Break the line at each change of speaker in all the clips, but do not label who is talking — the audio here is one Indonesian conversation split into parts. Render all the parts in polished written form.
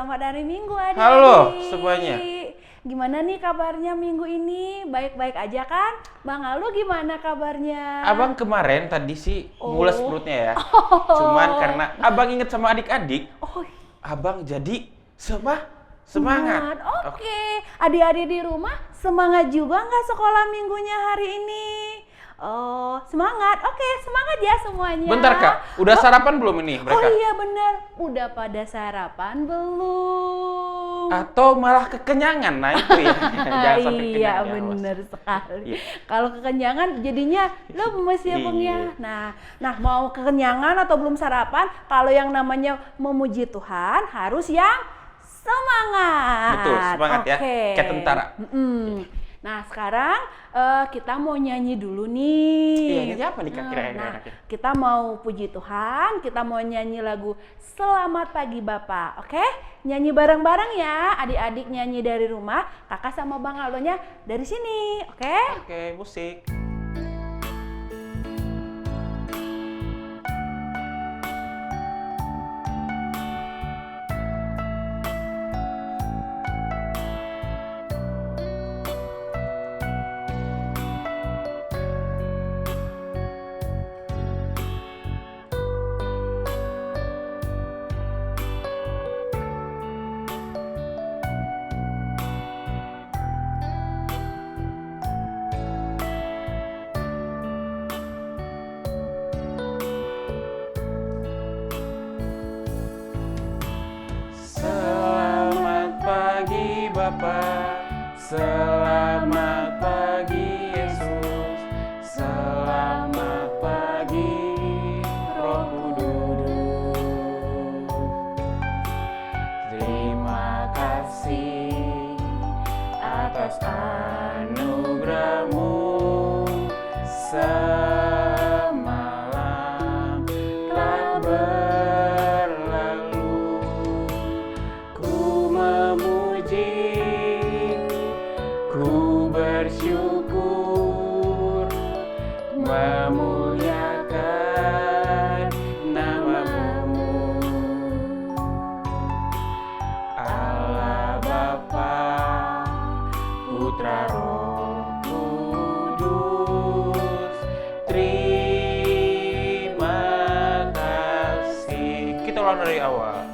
selamat hari Minggu adik-adik.
Halo semuanya.
Gimana nih kabarnya minggu ini? Baik-baik aja kan? Bang Aldo gimana kabarnya?
Abang kemarin tadi sih mules perutnya ya. Cuman karena abang inget sama adik-adik, abang jadi semangat.
Oke. Adik-adik di rumah semangat juga nggak sekolah minggunya hari ini? Oh, semangat. Oke, semangat ya semuanya.
Bentar Kak, udah sarapan belum ini mereka?
Oh iya benar, udah pada sarapan belum?
Atau malah kekenyangan, nah itu ya. Jangan sampai
Iya
kekenyangan.
benar sekali.
Iya.
Kalau kekenyangan jadinya lemes ya Bang ya. Nah mau kekenyangan atau belum sarapan, kalau yang namanya memuji Tuhan harus yang semangat.
Betul, semangat ya.
Oke.
Kayak tentara.
Nah sekarang kita mau nyanyi dulu nih.
Iya, nyanyi apa nih Kak kira-kira?
Nah, kita mau puji Tuhan, kita mau nyanyi lagu Selamat Pagi Bapak, oke? Nyanyi bareng-bareng ya, adik-adik nyanyi dari rumah, kakak sama Bang Aldonya dari sini, oke?
Oke, musik. Selamat pagi Bapak, selamat pagi Yesus, selamat pagi Roh Kudus. Terima kasih atas anugerah-Mu. Semalam telah berlalu, ku memuji, ku bersyukur, memuliakan nama-Mu. Allah Bapa, Putra Roh Kudus, terima kasih. Kita ulang dari awal.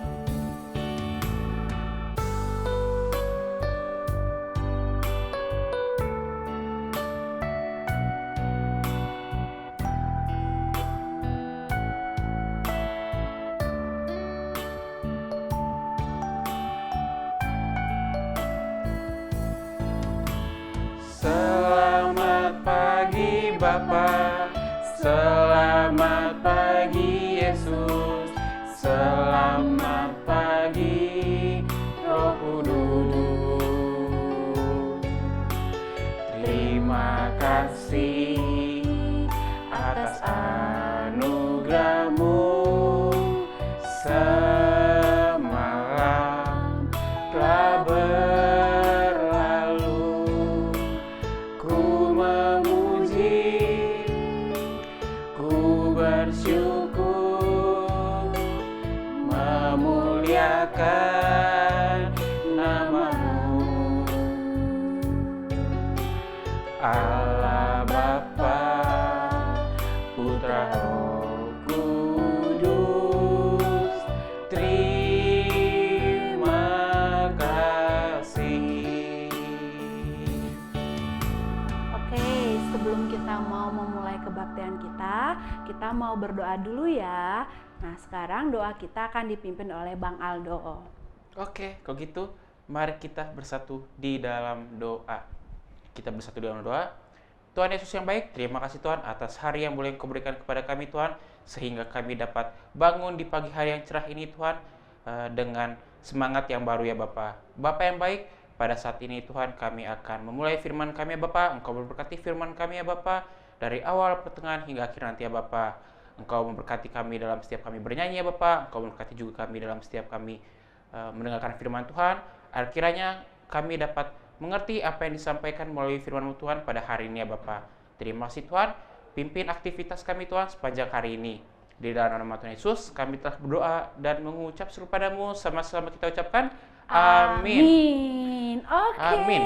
Selamat pagi Bapa, selamat pagi Yesus, selamat pagi Roh Kudus. Terima kasih atas anugerah-Mu. Semalam telah berlalu, ku memuji, ku bersyukur, memuliakan nama-Mu. Allah Bapa, Putra Roh Kudus, terima kasih.
Oke, sebelum kita mau memulai kebaktian kita mau berdoa dulu ya. Nah, sekarang doa kita akan dipimpin oleh Bang Aldo.
Oke, kalau gitu mari kita bersatu di dalam doa. Kita bersatu di dalam doa. Tuhan Yesus yang baik, terima kasih Tuhan atas hari yang boleh Engkau berikan kepada kami Tuhan, sehingga kami dapat bangun di pagi hari yang cerah ini Tuhan, dengan semangat yang baru ya Bapa. Bapa yang baik, pada saat ini Tuhan kami akan memulai firman kami ya Bapa. Engkau memberkati firman kami ya Bapa, dari awal, pertengahan, hingga akhir nanti ya Bapa. Engkau memberkati kami dalam setiap kami bernyanyi ya Bapa. Engkau memberkati juga kami dalam setiap kami mendengarkan firman Tuhan. Kiranya kami dapat mengerti apa yang disampaikan melalui firman-Mu Tuhan pada hari ini ya Bapa. Terima kasih Tuhan, pimpin aktivitas kami Tuhan sepanjang hari ini. Di dalam nama Tuhan Yesus, kami telah berdoa dan mengucap seru padamu. Sama-sama kita ucapkan, amin.
Amin. Oke.
Amin.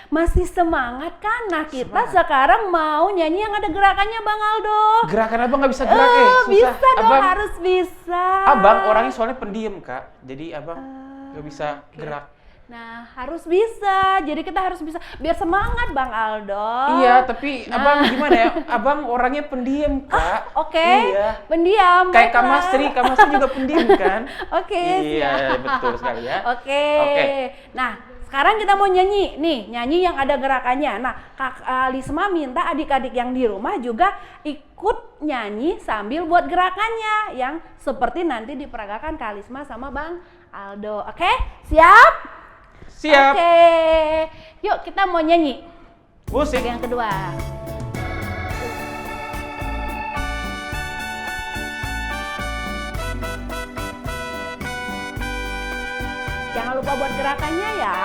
Masih semangat kan? Nah, kita sekarang mau nyanyi yang ada gerakannya, Bang Aldo.
Gerakan abang nggak bisa gerak, susah.
Bisa dong,
Abang,
harus bisa.
abang orangnya soalnya pendiam, Kak. Jadi abang nggak bisa gerak.
Nah, harus bisa. Jadi kita harus bisa. Biar semangat, Bang Aldo.
Iya, tapi abang gimana ya? Abang orangnya pendiam, Kak.
Oke.
Iya.
Pendiam.
Kayak Kak
baiklah.
Mastri juga pendiam kan?
Oke,
Iya,
siap.
betul sekali ya.
Oke.
Oke.
Nah, sekarang kita mau nyanyi. Nih, nyanyi yang ada gerakannya. Nah, Kak Lisma minta adik-adik yang di rumah juga ikut nyanyi sambil buat gerakannya yang seperti nanti diperagakan Kak Lisma sama Bang Aldo. Oke? Siap?
Siap.
Oke. Yuk, kita mau nyanyi.
Musik.
Yang kedua. Jangan lupa buat gerakannya ya.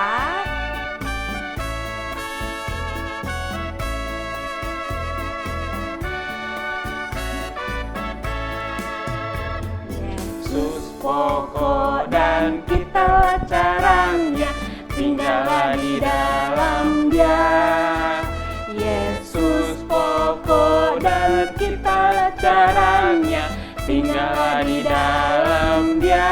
Yesus pokok dan kita caranya, tinggallah di dalam Dia. Yesus pokok dan kita caranya, tinggallah di dalam Dia.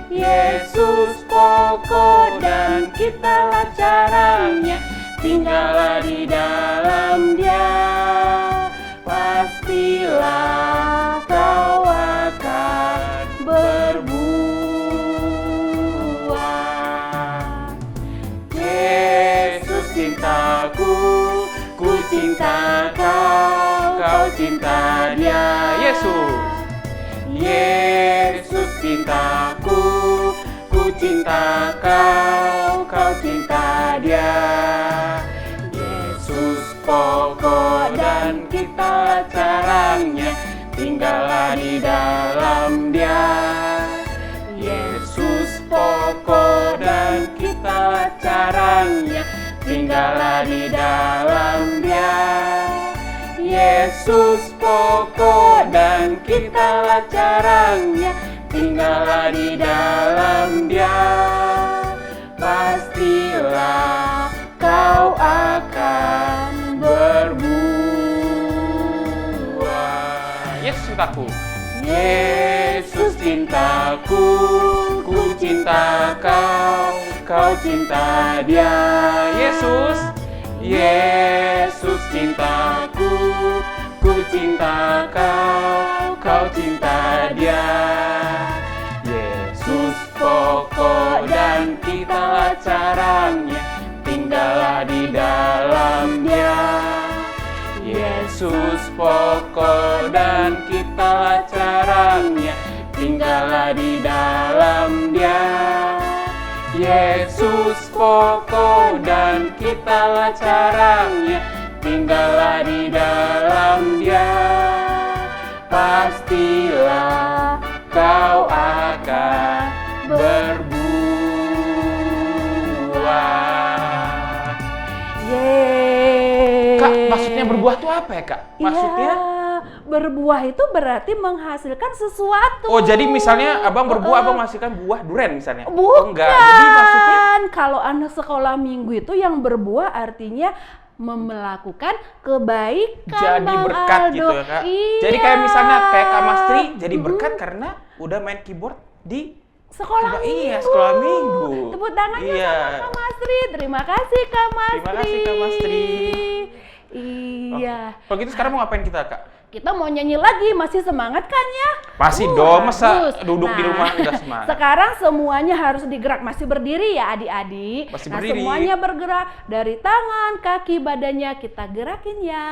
Yesus pokok dan kita caranya, tinggallah di dalam Dia. Pastilah kau akan berbuah. Yesus cintaku, ku cinta kau, kau cinta Dia. Yesus. Yesus cintaku, ku cinta kau, kau cinta Dia. Yesus pokok dan kita caranya, tinggallah di dalam Dia. Yesus pokok dan kita caranya, tinggallah di dalam Dia. Yesus pokok dan kita caranya, tinggallah di dalam Dia. Pastilah kau akan berbuah. Yesus cintaku. Yesus cintaku, ku cinta kau, kau cinta Dia. Yesus. Yesus cintaku, ku cinta kau, kau cinta Dia. Yesus pokok dan kita caranya, tinggallah di dalam Dia. Yesus pokok dan kita caranya, tinggallah di dalam Dia. Yesus pokok dan kita caranya, tinggallah di dalam Dia. Pastilah kau akan berbuah.
Yeay.
Kak, maksudnya berbuah itu apa ya, Kak? Maksudnya?
Iya, berbuah itu berarti menghasilkan sesuatu.
Oh, jadi misalnya abang berbuah, abang menghasilkan buah duren misalnya?
Bukan.
Oh, enggak. Jadi maksudnya?
Kalau anak sekolah minggu itu yang berbuah artinya melakukan kebaikan.
Jadi
Bang
berkat
Aldo.
gitu ya, Kak?
Iya.
Jadi kayak misalnya kayak Kak Mastri jadi berkat karena udah main keyboard di
sekolah minggu.
Iya, sekolah minggu.
Tepuk tangannya
Iya.
sama Kak Mastri. Terima kasih Kak Mastri.
Terima kasih, Kak Mastri.
Iya.
Kalau gitu sekarang mau ngapain kita, Kak?
Kita mau nyanyi lagi, masih semangat kan ya?
Masih dong, masa
bagus.
duduk di rumah udah semangat?
Sekarang semuanya harus digerak, masih berdiri ya adik-adik.
Masih
Nah,
berdiri.
semuanya bergerak dari tangan, kaki, badannya kita gerakin ya.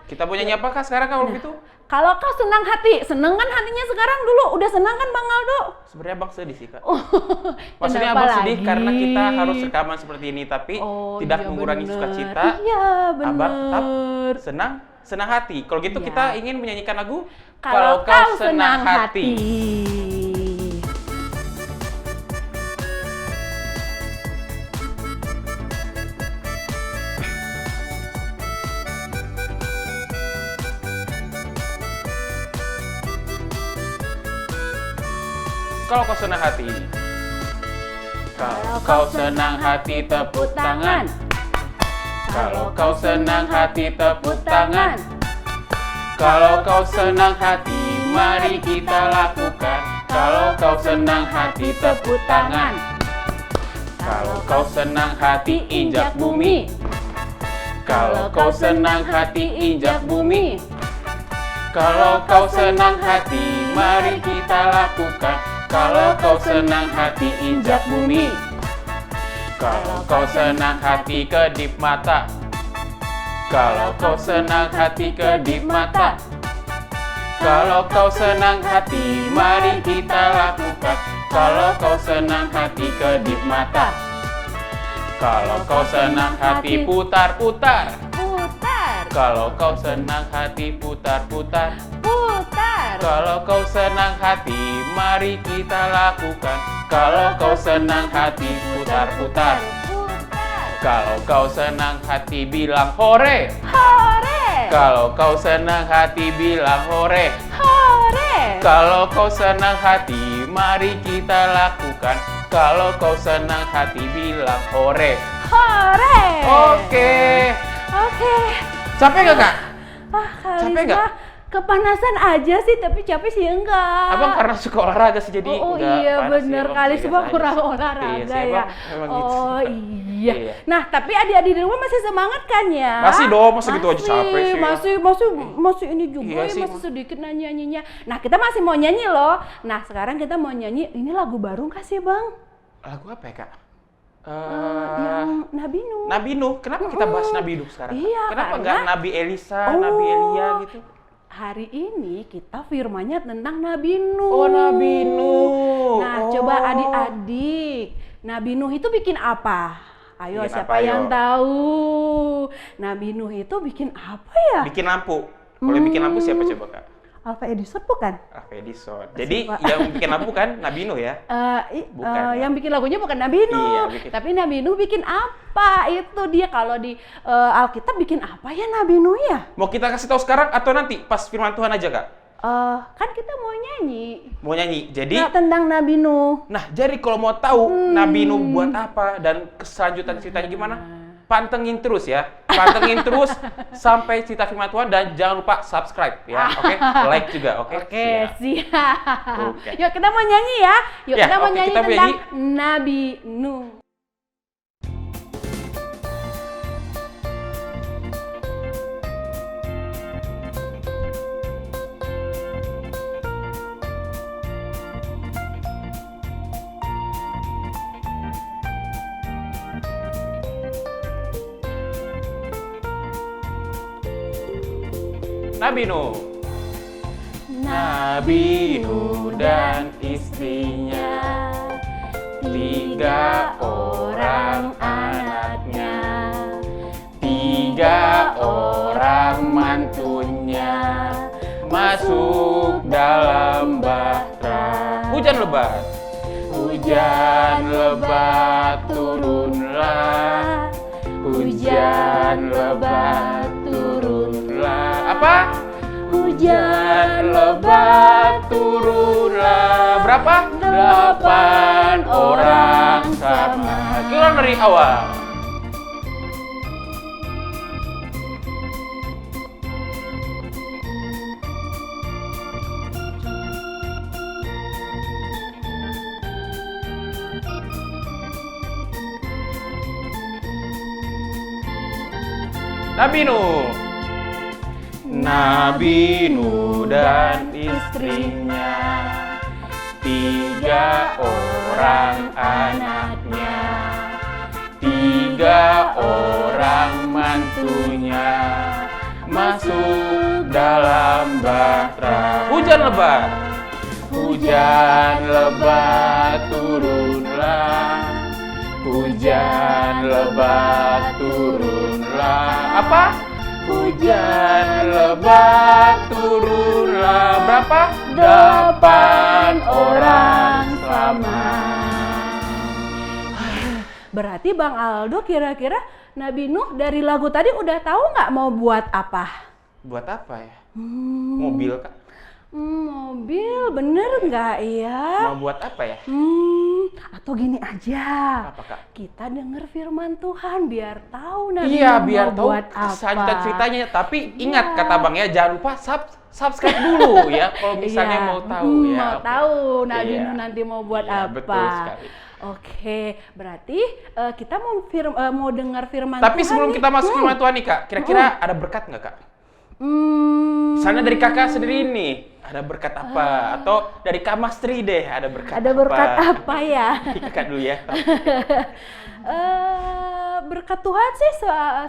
Kita mau nyanyi apa, Kak, sekarang kalau begitu?
Kalau kau senang hati, seneng kan hatinya sekarang dulu? Udah senang kan Bang Aldo?
Sebenarnya Abang sedih sih, Kak.
Oh,
Maksudnya
kenapa
Abang sedih
lagi?
karena kita harus rekaman seperti ini, tapi
Oh,
tidak
iya
mengurangi
bener.
sukacita.
Iya benar.
Abang tetap senang hati. Kalau gitu
Iya.
kita ingin menyanyikan lagu
Kalau kau senang hati.
Kalau kau senang hati. Kalau kau senang hati tepuk tangan. Kalau kau senang hati tepuk tangan. Kalau kau senang hati mari kita lakukan. Kalau kau senang hati tepuk tangan. Kalau kau senang hati injak bumi. Kalau kau senang hati injak bumi. Kalau kau senang hati mari kita lakukan. Kalau kau senang hati injak bumi. Kalau kau senang hati kedip mata. Kalau kau senang hati kedip mata. Kalau kau senang hati mari kita lakukan. Kalau kau senang hati kedip mata. Kalau kau senang hati putar-putar.
Putar.
Kalau kau senang hati putar-putar.
Putar.
Kalau kau senang hati mari kita lakukan. Kalau kau senang hati putar-putar.
Putar.
Kalau kau senang hati bilang hore.
Hore.
Kalau kau senang hati bilang hore.
Hore.
Kalau kau senang hati mari kita lakukan. Kalau kau senang hati bilang hore.
Hore.
Oke.
Oke.
Capek nggak kak?
Capek
nggak?
Kepanasan aja sih, tapi capek sih enggak.
Abang karena suka olahraga sih jadi
Oh
nggak
iya
panas
bener
sih, Bang.
kali,
Biasa
sebab
aja
kurang
sih.
olahraga
Iya sih,
ya.
emang gitu.
Oh iya.
Iya.
Nah tapi adik-adik di rumah masih semangat kan ya?
Masih dong, masa gitu aja capek sih.
Masih ini juga
Iya
ya,
sih,
masih sedikit nyanyinya. Nah kita masih mau nyanyi loh. Nah sekarang kita mau nyanyi, ini lagu baru nggak sih Bang?
Lagu apa ya kak?
Yang Nabi Nuh.
Nabi Nuh. Kenapa kita bahas Nabi Nuh sekarang?
Iya,
Kenapa
karena-
nggak Nabi Elisa, Nabi Elia gitu?
Hari ini kita firmannya tentang Nabi Nuh.
Oh Nabi Nuh.
Nah,
Oh.
coba adik-adik, Nabi Nuh itu bikin apa? Ayo,
Bikin
siapa
apa,
yang
ayo?
tahu? Nabi Nuh itu bikin apa ya?
Bikin lampu. Kalau yang bikin lampu siapa coba kak?
Alfa Edison bukan?
Alfa Edison. Jadi
Sumpah.
yang bikin lampu kan Nabi Nuh ya? Bukan, ya?
Yang bikin lagunya bukan Nabi Nuh,
Iya, bikin-
tapi Nabi Nuh bikin apa? Itu dia kalau di Alkitab bikin apa ya Nabi Nuh ya?
Mau kita kasih tahu sekarang atau nanti pas firman Tuhan aja kak?
Kan kita mau nyanyi.
Mau nyanyi. Jadi,
Nah, tentang Nabi Nuh.
nah jadi kalau mau tahu Nabi Nuh buat apa dan keselanjutan ceritanya gimana? Pantengin terus ya. Pantengin terus sampai cerita firman Tuhan dan jangan lupa subscribe ya. Oke? Like juga, oke?
Oke,
Siap.
siap.
Oke.
Yuk kita mau nyanyi ya. Yuk
Ya,
kita mau
oke,
nyanyi
kita mau
tentang
nyanyi.
Nabi Nuh.
Nabi Nuh. Nabi Nuh dan istrinya, 3 orang anaknya, 3 orang mantunya, masuk dalam bahtera. Hujan lebat. Hujan lebat turunlah. Hujan lebat turunlah. Apa? Hujan lebat turunlah. Berapa? 8 orang sama. Kita ulang dari awal. Nabi Nuh. Nabi Nuh dan istrinya, 3 orang anaknya, 3 orang mantunya, masuk dalam bahtera. Hujan lebat. Hujan lebat turunlah. Hujan lebat turunlah. Apa? Hujan lebat turunlah. Berapa? 8 orang sama.
Berarti Bang Aldo kira-kira Nabi Nuh dari lagu tadi udah tahu nggak mau buat apa?
Buat apa ya? Mobil kak?
Mobil, bener nggak ya?
Mau buat apa ya?
Atau gini aja,
Apa Kak?
kita denger firman Tuhan biar tahu Nabi
Iya,
Nuh
biar
mau
tahu
buat apa.
kelanjutan ceritanya. Tapi ingat
Iya.
kata Bang ya, jangan lupa subscribe dulu ya kalau misalnya
Iya.
mau tahu ya.
Mau
Oke.
tahu Nabi
Iya.
Nuh nanti mau buat
Iya,
apa.
betul sekali.
Oke, berarti kita mau dengar firman
Tapi
Tuhan
sebelum
nih.
kita masuk firman Tuhan nih Kak, kira-kira ada berkat nggak Kak? Misalnya dari Kakak sendiri nih, ada berkat apa? Atau dari Kak Mastri deh, ada berkat
ada berkat apa ya?
Kakak dulu ya.
Berkat Tuhan sih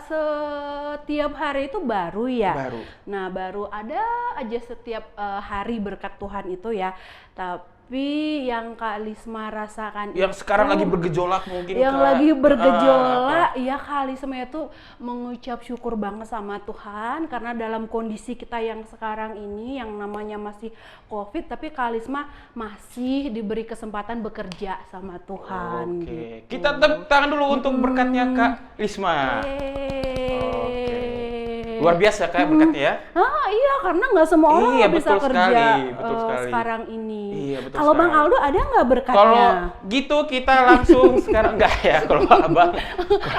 setiap hari itu baru ya.
Baru.
Nah, baru ada aja setiap hari berkat Tuhan itu ya. Tapi yang Kak Lisma rasakan
Yang sekarang lagi bergejolak mungkin
yang
Kak.
lagi bergejolak
apa?
ya Kak Lisma itu mengucap syukur banget sama Tuhan karena dalam kondisi kita yang sekarang ini yang namanya masih COVID, tapi Kak Lisma masih diberi kesempatan bekerja sama Tuhan.
Oke,
gitu.
kita tepuk tangan dulu untuk berkatnya Kak Lisma. Luar biasa Kak berkatnya ya.
Iya, karena nggak semua orang
Iya,
bisa
betul
kerja
sekali, betul sekali.
sekarang ini.
Iya, betul
Kalau Bang
sekali.
Aldo ada nggak berkatnya?
Kalau gitu kita langsung sekarang enggak ya kalau abang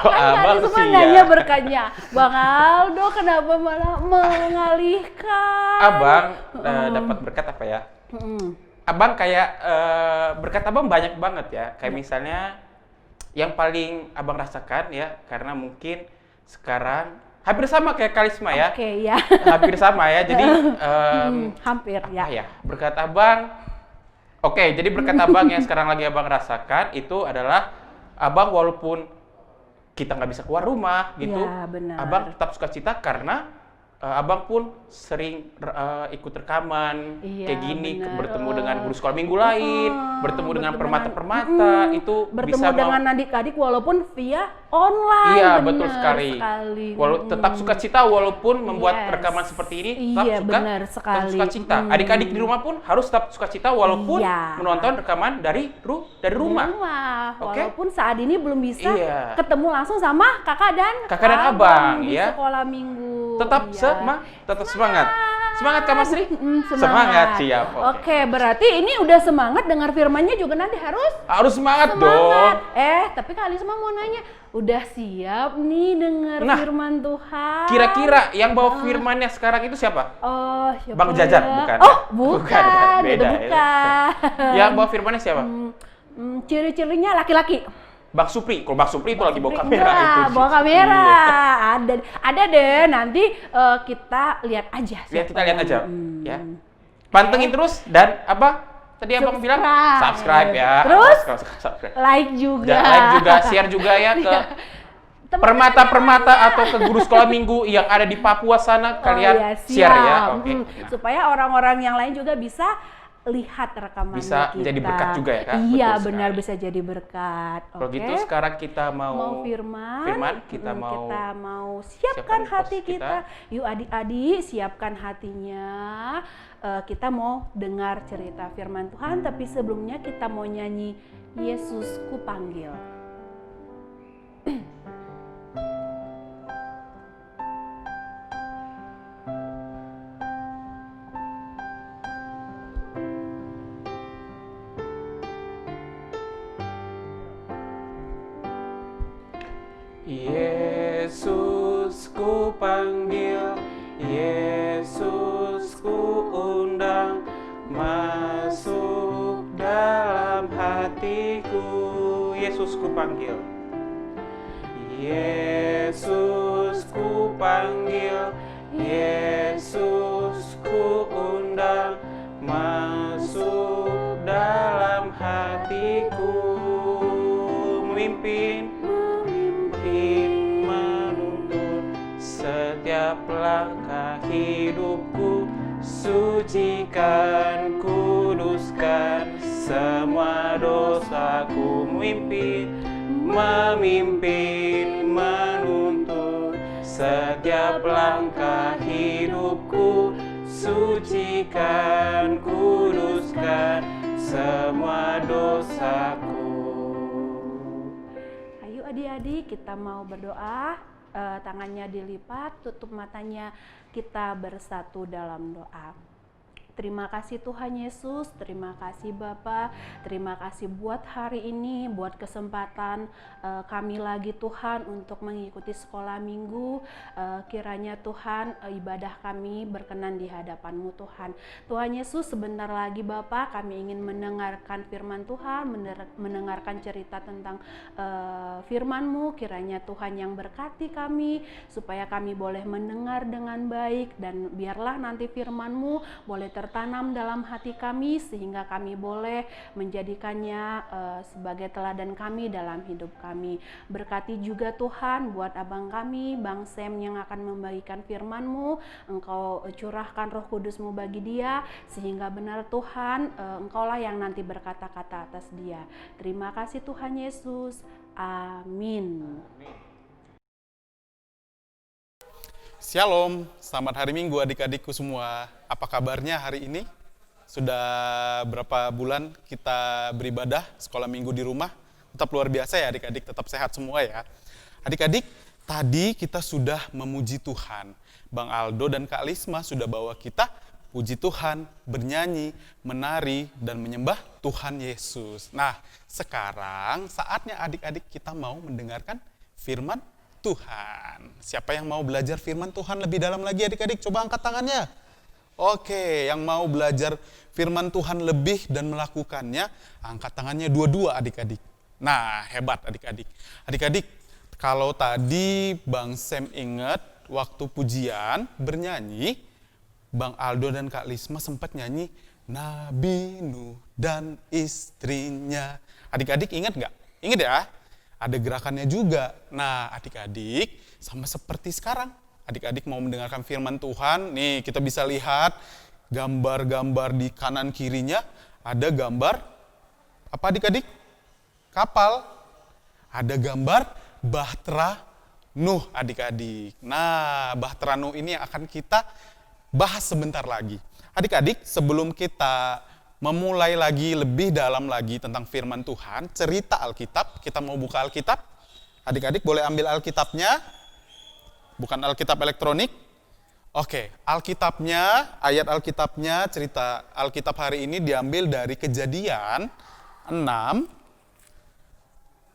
Kan semua
sih
nanya
ya.
berkatnya. Bang Aldo kenapa malah mengalihkan?
Abang dapat berkat apa ya?
Mm.
Abang kayak berkat abang banyak banget ya. Kayak misalnya yang paling abang rasakan ya, karena mungkin sekarang hampir sama kayak Kalisma ya.
Oke ya.
Hampir sama ya. Jadi
Hampir
apa
ya.
ya? Berkat abang. Oke, jadi berkat abang yang sekarang lagi abang rasakan itu adalah abang walaupun kita nggak bisa keluar rumah gitu,
Ya, benar.
abang tetap sukacita karena abang pun sering ikut rekaman
Iya,
kayak gini,
benar.
bertemu dengan guru sekolah minggu lain, bertemu dengan permata-permata, itu
bertemu
bisa
dengan adik-adik walaupun via online.
Iya,
benar
betul sekali. Tetap sukacita walaupun membuat
Yes.
rekaman seperti ini, tetap
Iya, benar sekali.
tetap sukacita. Adik-adik di rumah pun harus tetap sukacita walaupun
Iya.
menonton rekaman dari rumah. Oke?
Walaupun saat ini belum bisa
Iya.
ketemu langsung sama kakak dan
abang,
di
ya.
sekolah minggu.
Tetap
Iya.
tetap semangat. Semangat Kak Masri?
Semangat.
Siap.
Oke, berarti ini udah semangat dengar firmannya juga nanti harus
Harus semangat dong.
semangat. Tapi Kak Alisma mau nanya, udah siap nih dengar
Nah,
firman Tuhan?
Kira-kira yang bawa firmannya sekarang itu siapa?
Oh, siapa
Bang Jajar,
ya?
bukan
Oh,
ya?
bukan.
Bukan ya, beda
Itu
ya.
bukan.
Yang bawa firmannya siapa?
Ciri-cirinya laki-laki.
Bang Supri. Kalau Bang Supri itu lagi bawa
Enggak,
kamera itu.
bawa kamera.
Iya.
Ada deh. Nanti kita lihat aja.
Kita
siapa
lihat
yang-
aja ya. Pantengin terus dan apa? Tadi Abang bilang subscribe ya.
Terus?
Subscribe.
Like juga.
Dan like juga, share juga ya ke permata-permata atau ke guru sekolah minggu yang ada di Papua sana, kalian
iya,
share ya.
siap.
Oke. Nah,
Supaya orang-orang yang lain juga bisa lihat rekaman
Bisa
kita.
menjadi berkat juga ya, Kak?
Iya,
Betul
benar
sekali.
bisa jadi berkat.
Kalau
Oke.
gitu sekarang kita mau
firman,
kita mau
kita mau
siapkan
siapkan hati
pos kita.
kita. Yuk adik-adik, siapkan hatinya. Kita mau dengar cerita firman Tuhan, tapi sebelumnya kita mau nyanyi Yesus ku panggil.
Yesus ku panggil, Yesus ku undang, masuk dalam hatiku. Yesus ku panggil, Yesus ku panggil, Yesus ku undang, masuk dalam hatiku. Memimpin, menuntun setiap langkah hidupku, sucikan, kuduskan semua dosaku. Memimpin, menuntun setiap langkah hidupku, sucikan, kuduskan semua dosaku.
Ayo adik-adik, kita mau berdoa. Tangannya dilipat, tutup matanya, kita bersatu dalam doa. Terima kasih Tuhan Yesus, terima kasih Bapa, terima kasih buat hari ini, buat kesempatan kami lagi Tuhan untuk mengikuti sekolah minggu. Kiranya Tuhan ibadah kami berkenan di hadapan-Mu Tuhan. Tuhan Yesus, sebentar lagi Bapa kami ingin mendengarkan firman Tuhan, mendengarkan cerita tentang firman-Mu. Kiranya Tuhan yang berkati kami supaya kami boleh mendengar dengan baik, dan biarlah nanti firman-Mu boleh tertanam dalam hati kami sehingga kami boleh menjadikannya sebagai teladan kami dalam hidup kami. Berkati juga Tuhan buat abang kami, Bang Sam yang akan membagikan firman-Mu. Engkau curahkan Roh Kudus-Mu bagi dia sehingga benar Tuhan, Engkaulah yang nanti berkata-kata atas dia. Terima kasih Tuhan Yesus. Amin.
Shalom, selamat hari Minggu adik-adikku semua. Apa kabarnya hari ini? Sudah berapa bulan kita beribadah sekolah minggu di rumah? Tetap luar biasa ya adik-adik, tetap sehat semua ya. Adik-adik, tadi kita sudah memuji Tuhan. Bang Aldo dan Kak Lisma sudah bawa kita puji Tuhan, bernyanyi, menari, dan menyembah Tuhan Yesus. Nah, sekarang saatnya adik-adik kita mau mendengarkan firman Tuhan. Siapa yang mau belajar firman Tuhan lebih dalam lagi adik-adik? Coba angkat tangannya. Oke, yang mau belajar firman Tuhan lebih dan melakukannya, angkat tangannya dua-dua adik-adik. Nah, hebat adik-adik. Adik-adik, kalau tadi Bang Sam ingat waktu pujian bernyanyi, Bang Aldo dan Kak Lisma sempat nyanyi Nabi Nuh dan istrinya. Adik-adik ingat nggak? Ingat ya? Ada gerakannya juga. Nah, adik-adik sama seperti sekarang. Adik-adik mau mendengarkan firman Tuhan. Nih, kita bisa lihat gambar-gambar di kanan kirinya. Ada gambar, apa adik-adik? Kapal. Ada gambar Bahtera Nuh adik-adik. Nah, Bahtera Nuh ini yang akan kita bahas sebentar lagi. Adik-adik, sebelum kita memulai lagi lebih dalam lagi tentang firman Tuhan, cerita Alkitab, kita mau buka Alkitab. Adik-adik boleh ambil Alkitabnya, bukan Alkitab elektronik. Oke, Alkitabnya, ayat Alkitabnya, cerita Alkitab hari ini diambil dari Kejadian 6.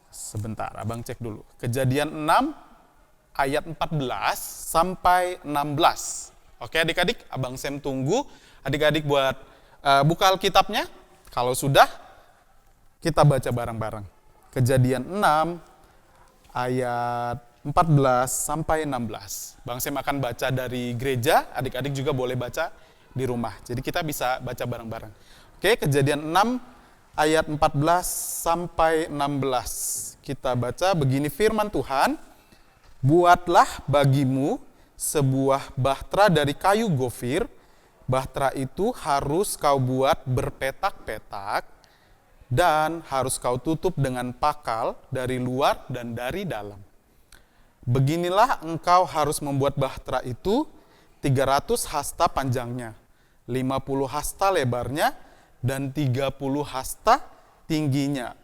Sebentar, abang cek dulu. Kejadian 6, ayat 14 sampai 16. Oke adik-adik, abang Sam tunggu. Adik-adik buat buka Alkitabnya. Kalau sudah, kita baca bareng-bareng. Kejadian 6 ayat 14 sampai 16. Bang Sam akan baca dari gereja, adik-adik juga boleh baca di rumah. Jadi kita bisa baca bareng-bareng. Oke, Kejadian 6 ayat 14 sampai 16. Kita baca begini firman Tuhan. Buatlah bagimu sebuah bahtera dari kayu gofir. Bahtera itu harus kau buat berpetak-petak dan harus kau tutup dengan pakal dari luar dan dari dalam. Beginilah engkau harus membuat bahtera itu 300 hasta panjangnya, 50 hasta lebarnya, dan 30 hasta tingginya.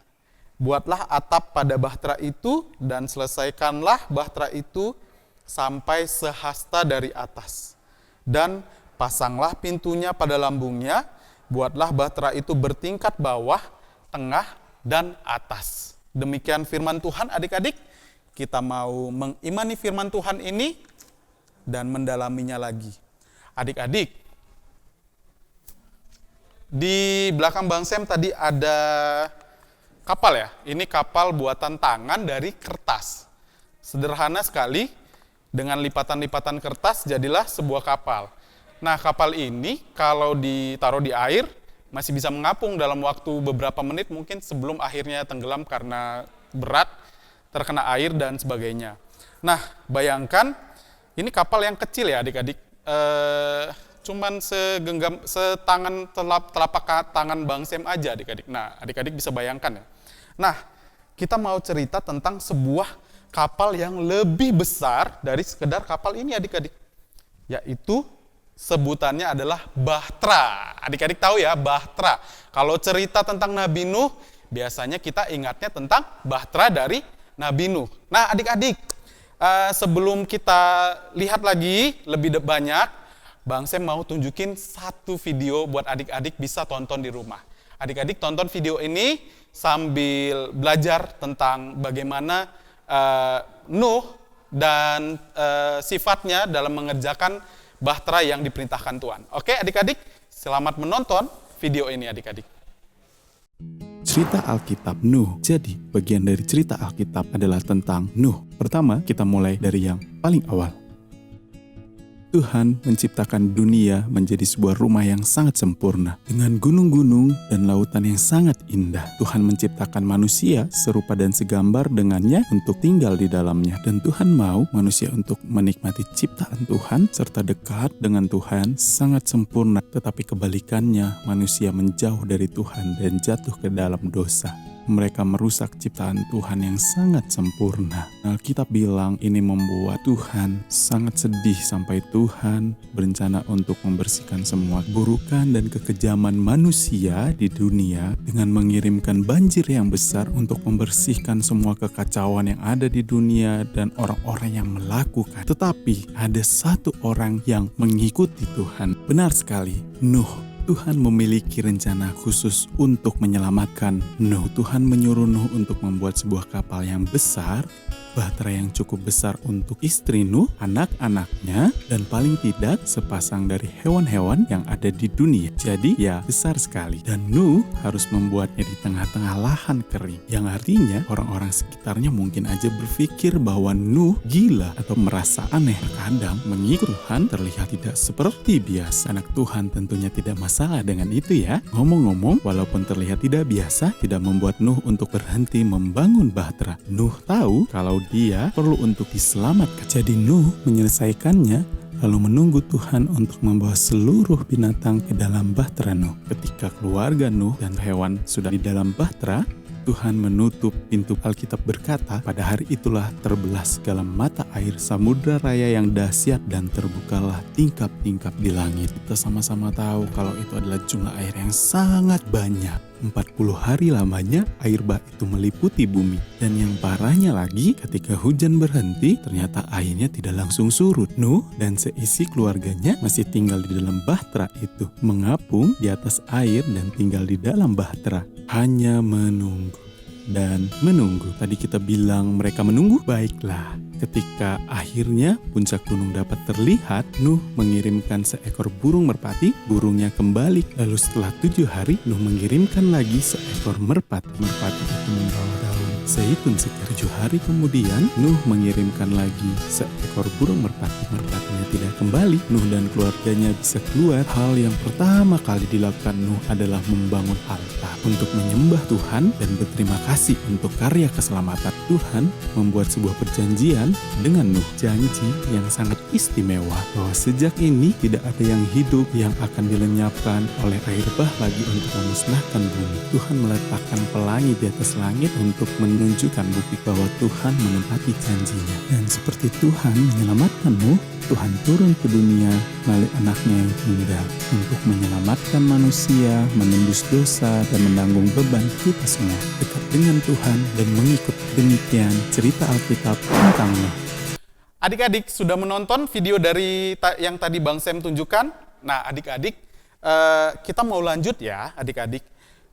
Buatlah atap pada bahtera itu dan selesaikanlah bahtera itu sampai sehasta dari atas. Dan pasanglah pintunya pada lambungnya, buatlah bahtera itu bertingkat bawah, tengah, dan atas. Demikian firman Tuhan adik-adik. Kita mau mengimani firman Tuhan ini dan mendalaminya lagi. Adik-adik, di belakang Bang Sam tadi ada kapal ya. Ini kapal buatan tangan dari kertas. Sederhana sekali, dengan lipatan-lipatan kertas jadilah sebuah kapal. Nah, kapal ini kalau ditaruh di air masih bisa mengapung dalam waktu beberapa menit, mungkin sebelum akhirnya tenggelam karena berat, terkena air dan sebagainya. Nah, bayangkan ini kapal yang kecil ya adik-adik, cuman setangan telapak tangan Bang Sam aja adik-adik. Nah, adik-adik bisa bayangkan ya. Nah, kita mau cerita tentang sebuah kapal yang lebih besar dari sekedar kapal ini adik-adik. Yaitu sebutannya adalah Bahtera. Adik-adik tahu ya, Bahtera. Kalau cerita tentang Nabi Nuh, biasanya kita ingatnya tentang Bahtera dari Nabi Nuh. Nah adik-adik, sebelum kita lihat lagi lebih banyak, Bang Sam mau tunjukin satu video buat adik-adik bisa tonton di rumah. Adik-adik tonton video ini sambil belajar tentang bagaimana Nuh dan sifatnya dalam mengerjakan bahtera yang diperintahkan Tuhan. Oke adik-adik, selamat menonton video ini adik-adik.
Cerita Alkitab Nuh. Jadi, bagian dari cerita Alkitab adalah tentang Nuh. Pertama, kita mulai dari yang paling awal. Tuhan menciptakan dunia menjadi sebuah rumah yang sangat sempurna, dengan gunung-gunung dan lautan yang sangat indah. Tuhan menciptakan manusia serupa dan segambar dengannya untuk tinggal di dalamnya. Dan Tuhan mau manusia untuk menikmati ciptaan Tuhan serta dekat dengan Tuhan sangat sempurna. Tetapi kebalikannya, manusia menjauh dari Tuhan dan jatuh ke dalam dosa. Mereka merusak ciptaan Tuhan yang sangat sempurna. Alkitab bilang ini membuat Tuhan sangat sedih sampai Tuhan berencana untuk membersihkan semua keburukan dan kekejaman manusia di dunia dengan mengirimkan banjir yang besar untuk membersihkan semua kekacauan yang ada di dunia dan orang-orang yang melakukan. Tetapi ada satu orang yang mengikuti Tuhan. Benar sekali, Nuh. Tuhan memiliki rencana khusus untuk menyelamatkan Nuh. Tuhan menyuruh Nuh untuk membuat sebuah kapal yang besar, bahtera yang cukup besar untuk istri Nuh, anak-anaknya, dan paling tidak sepasang dari hewan-hewan yang ada di dunia. Jadi ya besar sekali. Dan Nuh harus membuatnya di tengah-tengah lahan kering. Yang artinya orang-orang sekitarnya mungkin aja berpikir bahwa Nuh gila atau merasa aneh. Terkadang mengikut Tuhan terlihat tidak seperti biasa. Anak Tuhan tentunya tidak masalah dengan itu ya. Ngomong-ngomong, walaupun terlihat tidak biasa, tidak membuat Nuh untuk berhenti membangun bahtera. Nuh tahu kalau dia perlu untuk diselamatkan. Jadi Nuh menyelesaikannya lalu menunggu Tuhan untuk membawa seluruh binatang ke dalam bahtera Nuh. Ketika keluarga Nuh dan hewan sudah di dalam bahtera, Tuhan menutup pintu. Alkitab berkata, pada hari itulah terbelah segala mata air samudra raya yang dahsyat dan terbukalah tingkap-tingkap di langit. Kita sama-sama tahu kalau itu adalah jumlah air yang sangat banyak. 40 hari lamanya air bah itu meliputi bumi. Dan yang parahnya lagi, ketika hujan berhenti, ternyata airnya tidak langsung surut. Nuh dan seisi keluarganya masih tinggal di dalam bahtera itu, mengapung di atas air dan tinggal di dalam bahtera. Hanya menunggu dan menunggu. Tadi kita bilang mereka menunggu, baiklah. Ketika akhirnya puncak gunung dapat terlihat, Nuh mengirimkan seekor burung merpati. Burungnya kembali. Lalu setelah 7 hari, Nuh mengirimkan lagi seekor merpati. Merpati itu membawa daun zaitun sekitar 7 hari kemudian, Nuh mengirimkan lagi seekor burung merpati. Merpatinya tidak kembali. Nuh dan keluarganya bisa keluar. Hal yang pertama kali dilakukan Nuh adalah membangun altar untuk menyembah Tuhan dan berterima kasih untuk karya keselamatan. Tuhan membuat sebuah perjanjian dengan Nuh, janji yang sangat istimewa bahwa sejak ini tidak ada yang hidup yang akan dilenyapkan oleh air bah lagi untuk memusnahkan bumi. Tuhan meletakkan pelangi di atas langit untuk menunjukkan bukti bahwa Tuhan menepati janjinya. Dan seperti Tuhan menyelamatkan Nuh, Tuhan turun ke dunia melalui anaknya yang tunggal untuk menyelamatkan manusia, menembus dosa, dan menanggung beban kita semua. Dekat dengan Tuhan dan mengikut. Demikian cerita Alkitab tentang Nuh.
Adik-adik sudah menonton video dari yang tadi Bang Sam tunjukkan? Nah adik-adik, kita mau lanjut ya adik-adik.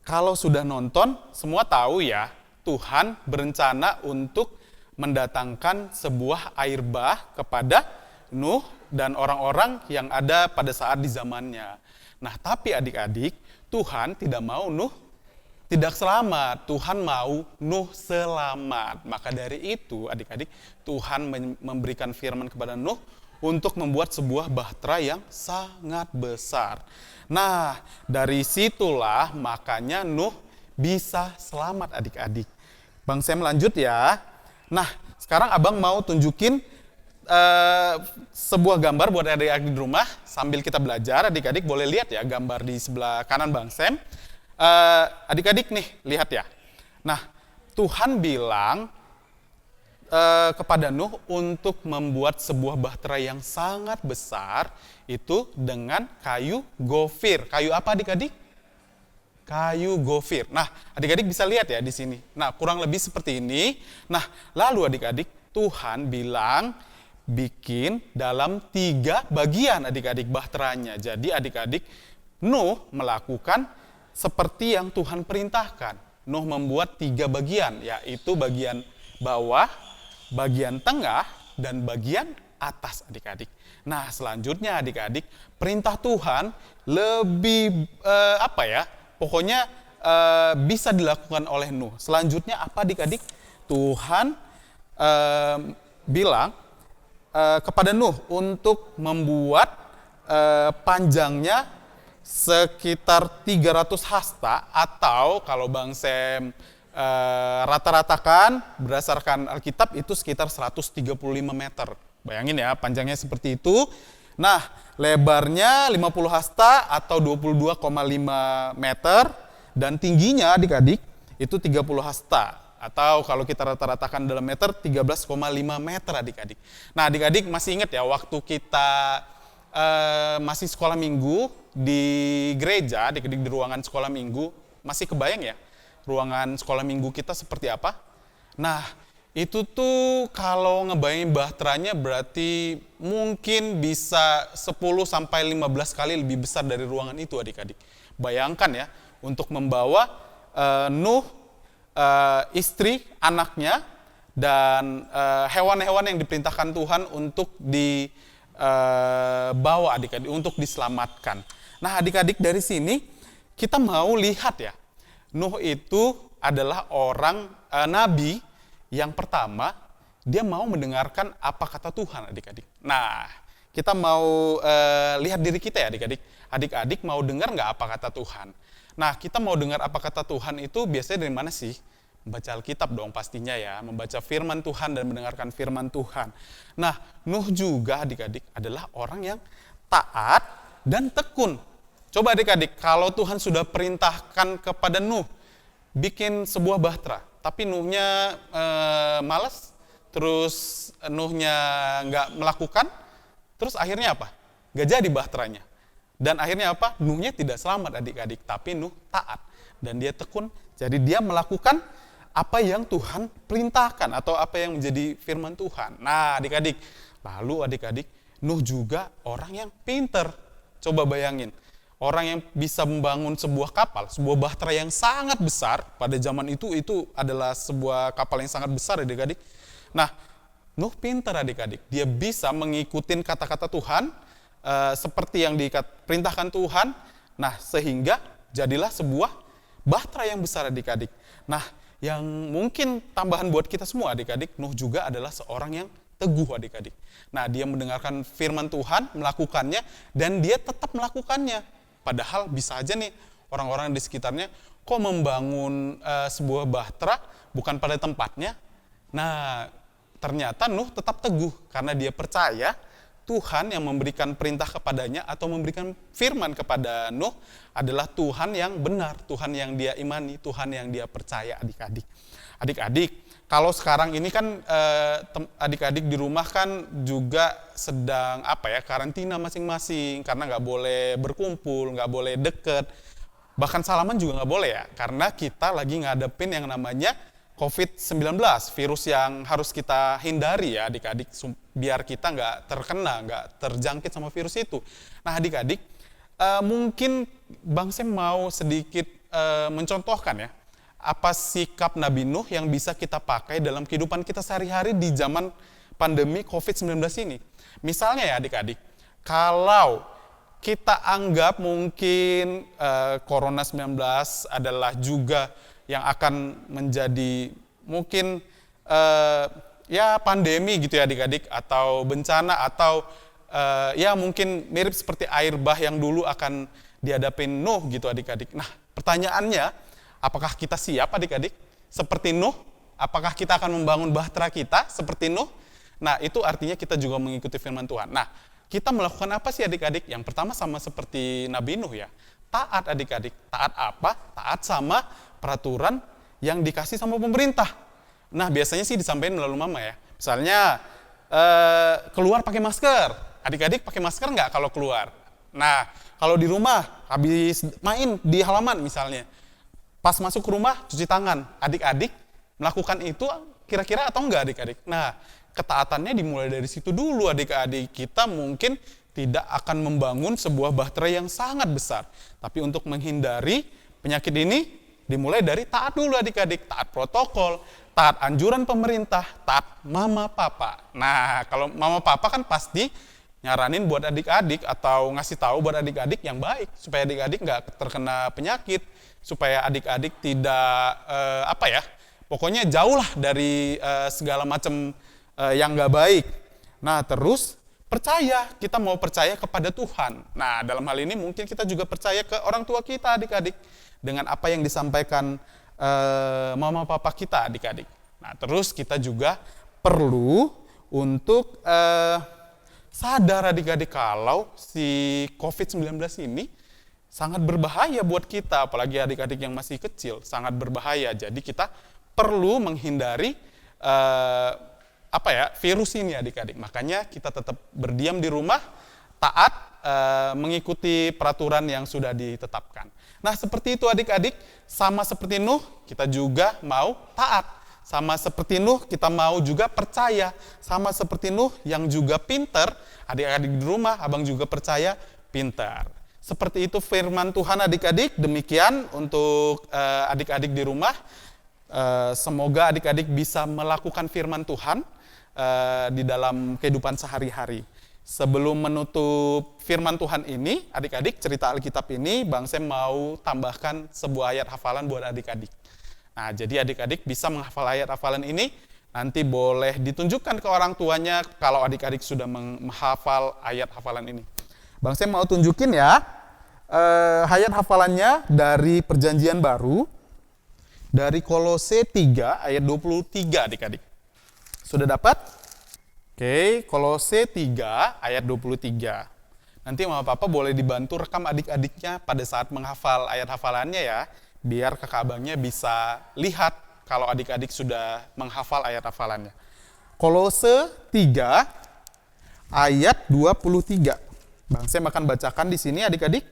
Kalau sudah nonton, semua tahu ya, Tuhan berencana untuk mendatangkan sebuah air bah kepada Nuh dan orang-orang yang ada pada saat di zamannya. Nah tapi adik-adik, Tuhan tidak mau Nuh tidak selamat, Tuhan mau Nuh selamat. Maka dari itu adik-adik, Tuhan memberikan firman kepada Nuh untuk membuat sebuah bahtera yang sangat besar. Nah, dari situlah makanya Nuh bisa selamat adik-adik. Bang Sam lanjut ya. Nah, sekarang abang mau tunjukin sebuah gambar buat adik-adik di rumah. Sambil kita belajar, adik-adik boleh lihat ya gambar di sebelah kanan Bang Sam. Adik-adik nih, lihat ya. Nah, Tuhan bilang kepada Nuh untuk membuat sebuah bahtera yang sangat besar itu dengan kayu gofir. Kayu apa adik-adik? Kayu gofir. Nah, adik-adik bisa lihat ya di sini. Nah, kurang lebih seperti ini. Nah, lalu adik-adik, Tuhan bilang bikin dalam 3 bagian adik-adik bahteranya. Jadi adik-adik, Nuh melakukan seperti yang Tuhan perintahkan. Nuh membuat 3 bagian, yaitu bagian bawah, bagian tengah, dan bagian atas adik-adik. Nah selanjutnya adik-adik, perintah Tuhan lebih pokoknya bisa dilakukan oleh Nuh. Selanjutnya apa adik-adik? Tuhan bilang kepada Nuh untuk membuat panjangnya sekitar 300 hasta, atau kalau Bang Sem rata-ratakan berdasarkan Alkitab itu sekitar 135 meter. Bayangin ya, panjangnya seperti itu. Nah, lebarnya 50 hasta atau 22,5 meter, dan tingginya adik-adik itu 30 hasta. Atau kalau kita rata-ratakan dalam meter, 13,5 meter adik-adik. Nah adik-adik masih ingat ya, waktu kita masih sekolah minggu di gereja, adik-adik di ruangan sekolah minggu, masih kebayang ya ruangan sekolah minggu kita seperti apa? Nah itu tuh kalau ngebayangin bahteranya berarti mungkin bisa 10-15 kali lebih besar dari ruangan itu adik-adik. Bayangkan ya, untuk membawa Nuh, istri, anaknya, dan hewan-hewan yang diperintahkan Tuhan untuk dibawa adik-adik, untuk diselamatkan. Nah adik-adik, dari sini kita mau lihat ya, Nuh itu adalah orang nabi yang pertama, dia mau mendengarkan apa kata Tuhan adik-adik. Nah kita mau lihat diri kita ya adik-adik. Adik-adik mau dengar nggak apa kata Tuhan? Nah kita mau dengar apa kata Tuhan itu biasanya dari mana sih? Membaca Alkitab dong pastinya ya, membaca firman Tuhan dan mendengarkan firman Tuhan. Nah, Nuh juga adik-adik adalah orang yang taat dan tekun. Coba adik-adik, kalau Tuhan sudah perintahkan kepada Nuh bikin sebuah bahtera, tapi Nuhnya malas, terus Nuhnya nggak melakukan, terus akhirnya apa? Nggak jadi bahteranya. Dan akhirnya apa? Nuhnya tidak selamat adik-adik, tapi Nuh taat dan dia tekun, jadi dia melakukan apa yang Tuhan perintahkan atau apa yang menjadi firman Tuhan. Nah adik-adik, lalu adik-adik, Nuh juga orang yang pinter. Coba bayangin, orang yang bisa membangun sebuah kapal, sebuah bahtera yang sangat besar, pada zaman itu adalah sebuah kapal yang sangat besar adik-adik. Nah, Nuh pinter adik-adik, dia bisa mengikuti kata-kata Tuhan, seperti yang diperintahkan Tuhan, nah sehingga jadilah sebuah bahtera yang besar adik-adik. Nah, yang mungkin tambahan buat kita semua adik-adik, Nuh juga adalah seorang yang teguh adik-adik. Nah, dia mendengarkan firman Tuhan, melakukannya, dan dia tetap melakukannya. Padahal bisa aja nih orang-orang di sekitarnya, kok membangun sebuah bahtera bukan pada tempatnya. Nah, ternyata Nuh tetap teguh, karena dia percaya Tuhan yang memberikan perintah kepadanya atau memberikan firman kepada Nuh adalah Tuhan yang benar, Tuhan yang dia imani, Tuhan yang dia percaya adik-adik. Adik-adik, kalau sekarang ini kan adik-adik di rumah kan juga sedang karantina masing-masing, karena nggak boleh berkumpul, nggak boleh deket, bahkan salaman juga nggak boleh ya, karena kita lagi ngadepin yang namanya COVID-19, virus yang harus kita hindari ya adik-adik, biar kita nggak terkena, nggak terjangkit sama virus itu. Nah adik-adik, mungkin Bang Sem mau sedikit mencontohkan ya, apa sikap Nabi Nuh yang bisa kita pakai dalam kehidupan kita sehari-hari di zaman pandemi COVID-19 ini. Misalnya ya adik-adik, kalau kita anggap mungkin Corona 19 adalah juga yang akan menjadi mungkin pandemi gitu ya adik-adik, atau bencana, atau mungkin mirip seperti air bah yang dulu akan dihadapin Nuh gitu adik-adik. Nah pertanyaannya, apakah kita siap adik-adik seperti Nuh? Apakah kita akan membangun bahtera kita seperti Nuh? Nah itu artinya kita juga mengikuti firman Tuhan. Nah kita melakukan apa sih adik-adik? Yang pertama sama seperti Nabi Nuh ya, taat adik-adik. Taat apa? Taat sama peraturan yang dikasih sama pemerintah. Nah biasanya sih disampaikan melalui mama ya. Misalnya keluar pakai masker. Adik-adik pakai masker nggak kalau keluar? Nah kalau di rumah habis main di halaman misalnya, pas masuk ke rumah cuci tangan. Adik-adik melakukan itu kira-kira atau enggak adik-adik? Nah ketaatannya dimulai dari situ dulu. Adik-adik kita mungkin tidak akan membangun sebuah bahtera yang sangat besar. Tapi untuk menghindari penyakit ini dimulai dari taat dulu adik-adik. Taat protokol, taat anjuran pemerintah, taat mama papa. Nah, kalau mama papa kan pasti nyaranin buat adik-adik atau ngasih tahu buat adik-adik yang baik supaya adik-adik nggak terkena penyakit, supaya adik-adik tidak pokoknya jauh lah dari segala macam yang nggak baik. Nah, terus kita mau percaya kepada Tuhan. Nah, dalam hal ini mungkin kita juga percaya ke orang tua kita adik-adik dengan apa yang disampaikan mama papa kita adik-adik. Nah, terus kita juga perlu untuk sadar adik-adik kalau si COVID-19 ini sangat berbahaya buat kita, apalagi adik-adik yang masih kecil, sangat berbahaya. Jadi kita perlu menghindari virus ini adik-adik. Makanya kita tetap berdiam di rumah, taat mengikuti peraturan yang sudah ditetapkan. Nah, seperti itu adik-adik, sama seperti Nuh, kita juga mau taat. Sama seperti Nuh, kita mau juga percaya. Sama seperti Nuh yang juga pinter, adik-adik di rumah, abang juga percaya pinter. Seperti itu firman Tuhan adik-adik, demikian untuk adik-adik di rumah. Semoga adik-adik bisa melakukan firman Tuhan di dalam kehidupan sehari-hari. Sebelum menutup firman Tuhan ini, adik-adik cerita Alkitab ini, Bang Sam mau tambahkan sebuah ayat hafalan buat adik-adik. Nah, jadi adik-adik bisa menghafal ayat hafalan ini, nanti boleh ditunjukkan ke orang tuanya kalau adik-adik sudah menghafal ayat hafalan ini. Bang Sam mau tunjukin ya, ayat hafalannya dari Perjanjian Baru, dari Kolose 3 ayat 23 adik-adik. Sudah dapat? Oke, Kolose 3 ayat 23. Nanti mama papa boleh dibantu rekam adik-adiknya pada saat menghafal ayat hafalannya ya, biar kakak abangnya bisa lihat kalau adik-adik sudah menghafal ayat hafalannya. Kolose 3 ayat 23. Bang Sam akan bacakan di sini adik-adik.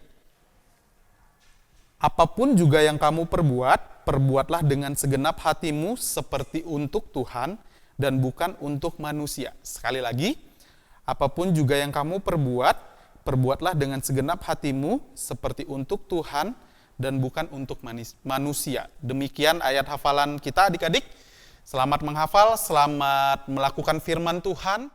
Apapun juga yang kamu perbuat, perbuatlah dengan segenap hatimu seperti untuk Tuhan dan bukan untuk manusia. Sekali lagi, apapun juga yang kamu perbuat, perbuatlah dengan segenap hatimu seperti untuk Tuhan dan bukan untuk manusia. Demikian ayat hafalan kita adik-adik. Selamat menghafal, selamat melakukan firman Tuhan.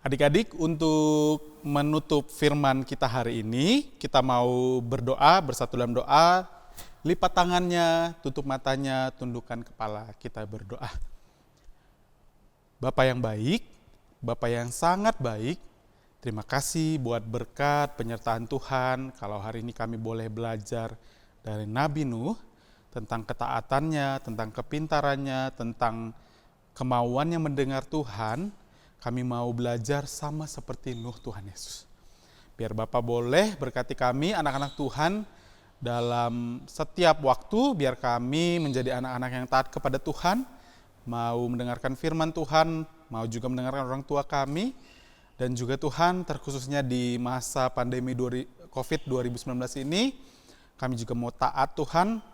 Adik-adik, untuk menutup firman kita hari ini, kita mau berdoa, bersatu dalam doa. Lipat tangannya, tutup matanya, tundukkan kepala, kita berdoa. Bapa yang baik, Bapa yang sangat baik, terima kasih buat berkat penyertaan Tuhan. Kalau hari ini kami boleh belajar dari Nabi Nuh tentang ketaatannya, tentang kepintarannya, tentang kemauannya mendengar Tuhan, kami mau belajar sama seperti Nuh Tuhan Yesus. Biar Bapak boleh berkati kami, anak-anak Tuhan, dalam setiap waktu, biar kami menjadi anak-anak yang taat kepada Tuhan, mau mendengarkan firman Tuhan, mau juga mendengarkan orang tua kami, dan juga Tuhan, terkhususnya di masa pandemi COVID 2019 ini, kami juga mau taat Tuhan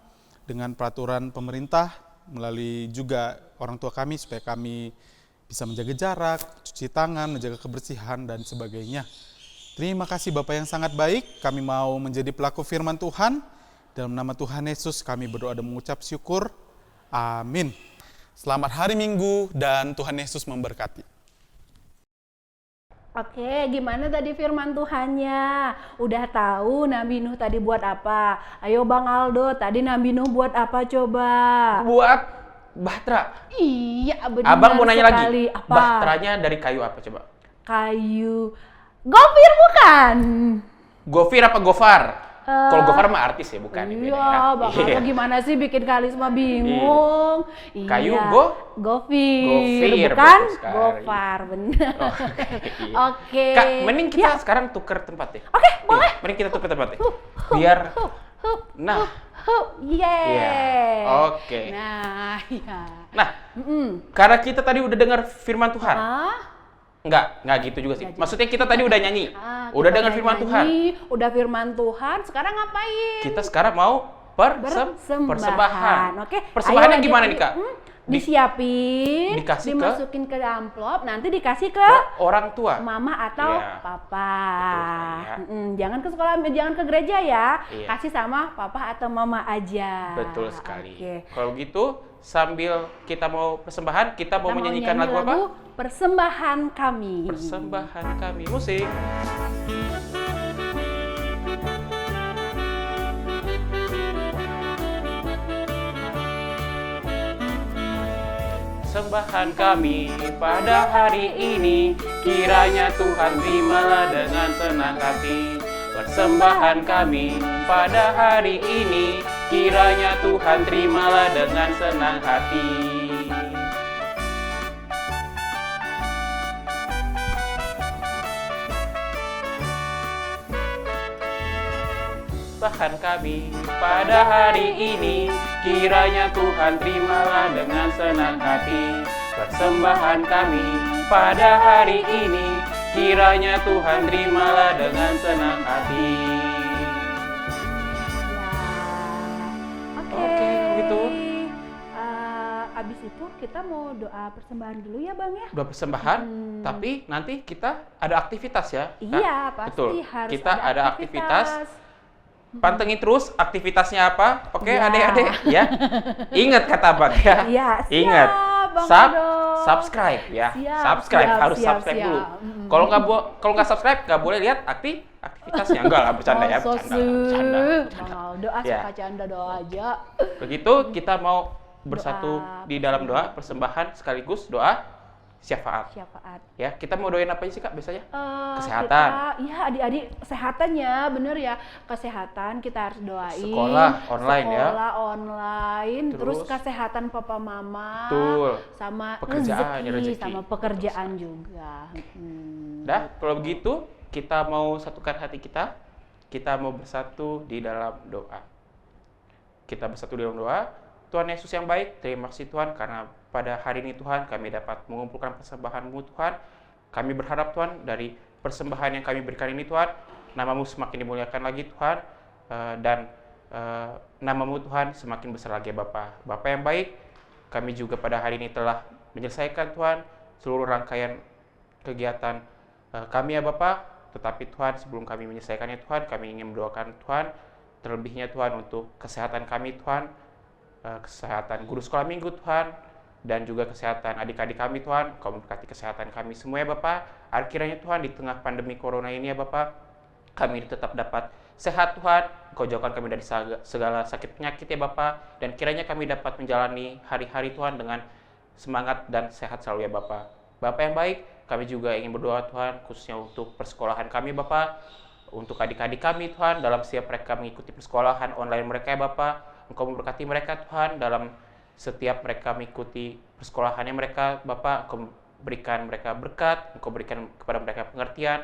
dengan peraturan pemerintah, melalui juga orang tua kami, supaya kami bisa menjaga jarak, cuci tangan, menjaga kebersihan, dan sebagainya. Terima kasih Bapak yang sangat baik, kami mau menjadi pelaku firman Tuhan. Dalam nama Tuhan Yesus kami berdoa dan mengucap syukur. Amin. Selamat hari Minggu dan Tuhan Yesus memberkati.
Oke, gimana tadi firman Tuhannya? Udah tahu Nabi Nuh tadi buat apa? Ayo Bang Aldo, tadi Nabi Nuh buat apa coba?
Buat bahtera.
Iya, benar
Abang mau nanya
sekali.
lagi,
Apa?
bahteranya dari kayu apa coba?
Kayu Gofir bukan?
Gofir apa Gofar? Kalau Gofar mah artis ya, bukan? Beda
Iya,
ya.
Bang Aldo gimana sih bikin karisma bingung? Iya.
Kayu
Gofir,
Gofir,
bukan
betul sekali.
Gofar, benar. Oke.
Kak, mending kita sekarang tuker tempat deh.
Oke, boleh.
Mending kita tuker tempat deh. Biar, nah,
Yeay.
Oke.
Nah, ya.
Nah, karena kita tadi udah dengar firman Tuhan. Enggak gitu juga sih.
Nggak juga.
Maksudnya kita tadi udah nyanyi. Udah
Kita
dengar firman Tuhan.
Udah firman Tuhan, sekarang ngapain?
Kita sekarang mau persembahan.
Oke.
Persembahannya
Ayo
gimana
lanjut.
nih Kak?
disiapin,
dikasih
dimasukin ke amplop, nanti dikasih ke
orang tua.
mama atau
Iya.
papa.
Betul sekali, ya.
Jangan ke sekolah, jangan ke gereja ya.
Iya.
Kasih sama papa atau mama aja.
Betul sekali.
Oke.
Kalau gitu, sambil kita mau persembahan, kita mau
Kita
menyanyikan
nyanyi
lagu apa?
Persembahan Kami.
Persembahan kami. Musik. Persembahan kami pada hari ini, kiranya Tuhan terimalah dengan senang hati. Persembahan kami pada hari ini, kiranya Tuhan terimalah dengan senang hati. Persembahan kami pada hari ini, kiranya Tuhan terimalah dengan senang hati. Persembahan kami pada hari ini, kiranya Tuhan terimalah dengan senang hati.
Ya.
Oke, gitu.
Abis itu kita mau doa persembahan dulu ya Bang ya?
Doa persembahan, tapi nanti kita ada aktivitas ya.
Iya,
Nah,
pasti
betul.
harus
Kita ada aktivitas. Pantengin terus aktivitasnya apa. Oke,
Iya.
adik-adik ya. Ingat kata Abang ya.
Iya, siap,
Ingat.
Bang Aldo.
Subscribe ya.
Siap,
Subscribe,
siap,
harus
siap,
subscribe
siap.
dulu. Kalau nggak subscribe nggak boleh lihat aktivitasnya. Enggak lah, bercanda ya,
Oh, so
bercanda.
sweet. Bang Aldo
Ya.
suka canda doa aja.
Begitu kita mau bersatu
Doa
di dalam doa persembahan sekaligus doa syafaat.
Syafaat.
Ya, kita mau doain apa aja sih Kak biasanya?
Kesehatan. Iya adik-adik, kesehatannya bener ya. Kesehatan kita harus doain.
Sekolah online ya.
Sekolah online. Terus
Terus
kesehatan papa mama.
Betul.
Sama
Pekerjaan,
rezeki,
rezeki.
sama pekerjaan juga.
Dah, kalau begitu kita mau satukan hati kita. Kita mau bersatu di dalam doa. Kita bersatu di dalam doa. Tuhan Yesus yang baik, terima kasih Tuhan karena pada hari ini Tuhan kami dapat mengumpulkan persembahan-Mu Tuhan. Kami berharap Tuhan dari persembahan yang kami berikan ini Tuhan, nama-Mu semakin dimuliakan lagi Tuhan, dan nama-Mu Tuhan semakin besar lagi Bapa. Bapa yang baik, kami juga pada hari ini telah menyelesaikan Tuhan seluruh rangkaian kegiatan kami ya Bapa. Tetapi Tuhan, sebelum kami menyelesaikannya Tuhan, kami ingin mendoakan Tuhan terlebihnya Tuhan untuk kesehatan kami Tuhan, kesehatan guru sekolah minggu Tuhan, dan juga kesehatan adik-adik kami Tuhan. Kau memberkati kesehatan kami semua ya Bapak. Akhirnya Tuhan di tengah pandemi corona ini ya Bapak, kami tetap dapat sehat Tuhan. Kau jauhkan kami dari segala sakit penyakit ya Bapak, dan kiranya kami dapat menjalani hari-hari Tuhan dengan semangat dan sehat selalu ya Bapak. Bapak yang baik, kami juga ingin berdoa Tuhan khususnya untuk persekolahan kami Bapak, untuk adik-adik kami Tuhan dalam setiap mereka mengikuti persekolahan online mereka ya Bapak. Engkau memberkati mereka Tuhan dalam setiap mereka mengikuti persekolahannya mereka Bapak. Engkau berikan mereka berkat, Engkau berikan kepada mereka pengertian,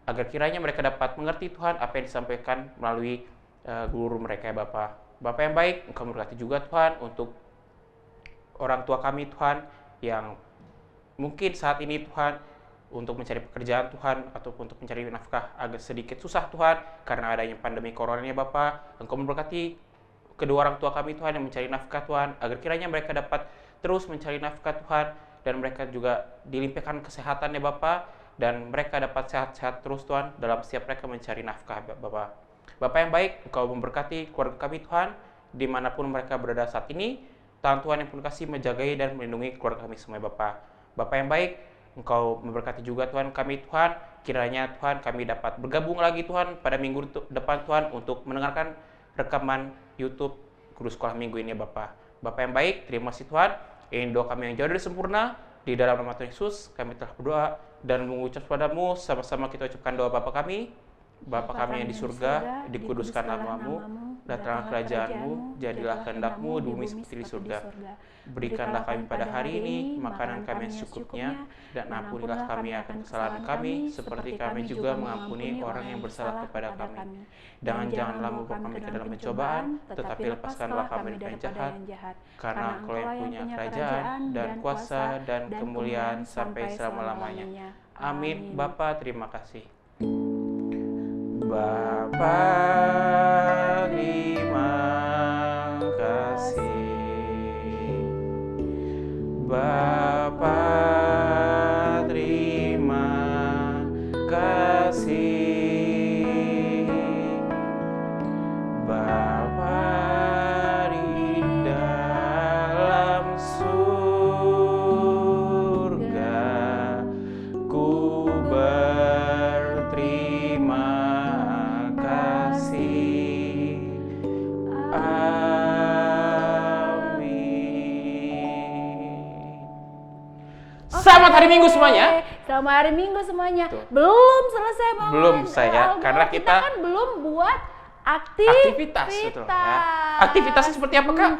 agar kiranya mereka dapat mengerti Tuhan apa yang disampaikan melalui guru mereka ya Bapak. Bapak yang baik, Engkau memberkati juga Tuhan untuk orang tua kami Tuhan yang mungkin saat ini Tuhan untuk mencari pekerjaan Tuhan ataupun untuk mencari nafkah agak sedikit susah Tuhan karena adanya pandemi corona ya Bapak. Engkau memberkati kedua orang tua kami Tuhan yang mencari nafkah Tuhan, agar kiranya mereka dapat terus mencari nafkah Tuhan, dan mereka juga dilimpahkan kesehatan ya Bapak, dan mereka dapat sehat-sehat terus Tuhan dalam setiap mereka mencari nafkah Bapak. Bapak yang baik, Engkau memberkati keluarga kami Tuhan dimanapun mereka berada saat ini. Tangan Tuhan yang penuh kasih menjagai dan melindungi keluarga kami semua Bapak. Bapak yang baik, Engkau memberkati juga Tuhan kami Tuhan, kiranya Tuhan kami dapat bergabung lagi Tuhan pada minggu depan Tuhan untuk mendengarkan rekaman YouTube Guru Sekolah Minggu ini Bapak. Bapak yang baik, terima kasih Tuhan. Ini doa kami yang jauh dari sempurna. Di dalam nama Tuhan Yesus, kami telah berdoa dan mengucap padamu, sama-sama kita ucapkan doa Bapa kami. Bapa kami yang di surga, dikuduskan namamu, datanglah kerajaanmu, jadilah kehendak-mu di bumi seperti di surga. Berikanlah kami pada hari ini makanan kami yang secukupnya, dan ampunilah kami akan kesalahan kami, seperti kami juga mengampuni orang yang bersalah kepada kami. Dan janganlah membawa kami ke dalam pencobaan, tetapi lepaskanlah kami dari jahat, karena Engkau yang punya kerajaan, dan kuasa, dan kemuliaan sampai selama-lamanya. Amin. Bapa, terima kasih. Bapa, terima kasih. kasih Bapa di dalam surga, ku berterima kasih. Amin. Selamat hari Minggu semuanya.
Selamat hari Minggu semuanya.
Tuh.
Belum selesai banget.
Belum saya,
Aldo,
karena kita
kan belum buat
Aktivitas, betul ya. Aktivitasnya seperti apa, Kak?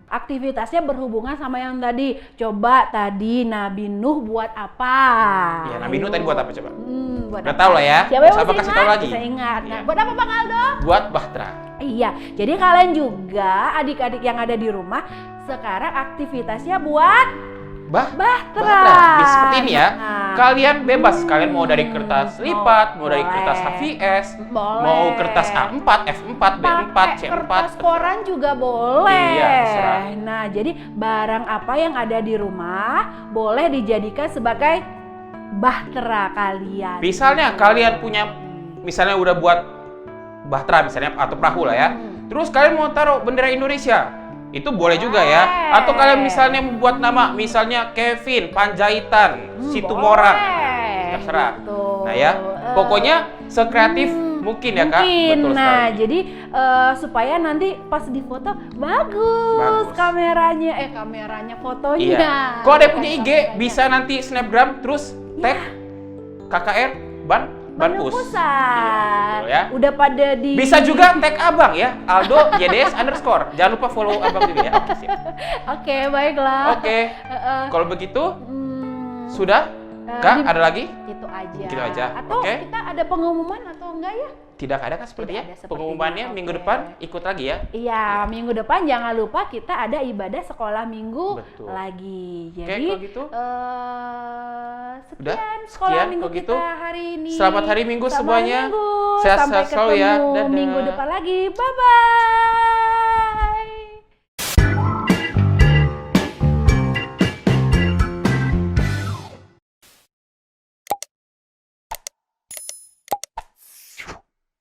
Aktivitasnya berhubungan sama yang tadi. Coba tadi Nabi Nuh buat apa?
Ya, Nabi Nuh tadi buat apa coba?
Buat
Udah
apa?
tahu lah ya.
Siapa yang
Sabar
masih
kasih
ingat?
tahu lagi.
Bisa ingat. Nah,
Iya.
buat apa Bang Aldo?
Buat bahtera.
Iya, jadi kalian juga adik-adik yang ada di rumah sekarang aktivitasnya buat bahtera.
Bisa seperti ini ya.
Nah.
Kalian bebas. Kalian mau dari kertas lipat, mau dari
boleh.
kertas HVS,
Boleh.
mau kertas A4, F4, B4,
Pakai
C4.
kertas koran juga boleh.
Iya, terserah.
Nah, jadi barang apa yang ada di rumah boleh dijadikan sebagai bahtera kalian.
Misalnya kalian punya, misalnya udah buat bahtera misalnya atau perahu lah ya. Terus kalian mau taruh bendera Indonesia, itu boleh juga ya. Atau kalian misalnya membuat nama, misalnya Kevin Panjaitan Situmorang, terserah.
Gitu.
Nah ya, pokoknya sekreatif mungkin ya Kak.
Mungkin.
Betul
Nah,
sekali.
jadi supaya nanti pas di foto bagus, kameranya, fotonya.
Iya. Kalau ada yang punya IG,
Kameranya.
bisa nanti snapgram terus tag KKR Banpus.
Pusat.
Iya, betul ya.
Udah pada di.
Bisa juga tag abang ya, Aldo YDS_. Jangan lupa follow abang juga ya. Oke, siap.
Oke, baiklah.
Oke.
Heeh.
Kalau begitu,
Hmm,
sudah?
Eh,
Kak,
di-
ada lagi?
Itu aja.
Gitu aja,
Atau
oke.
kita ada pengumuman atau enggak ya?
Tidak ada kan sepertinya?
Tidak ada sepertinya,
Pengumumannya minggu
oke.
depan ikut lagi ya.
Iya, minggu depan jangan lupa kita ada ibadah sekolah minggu
Betul.
lagi.
Oke,
Jadi,
kalau gitu.
sekian
Udah?
sekolah
Sekian,
minggu
kalau gitu.
kita hari ini.
Selamat hari Minggu
Selamat
semuanya.
hari Minggu.
Sehat-sehat
Sampai
selalu ya.
ketemu
Dadah.
minggu depan lagi. Bye-bye.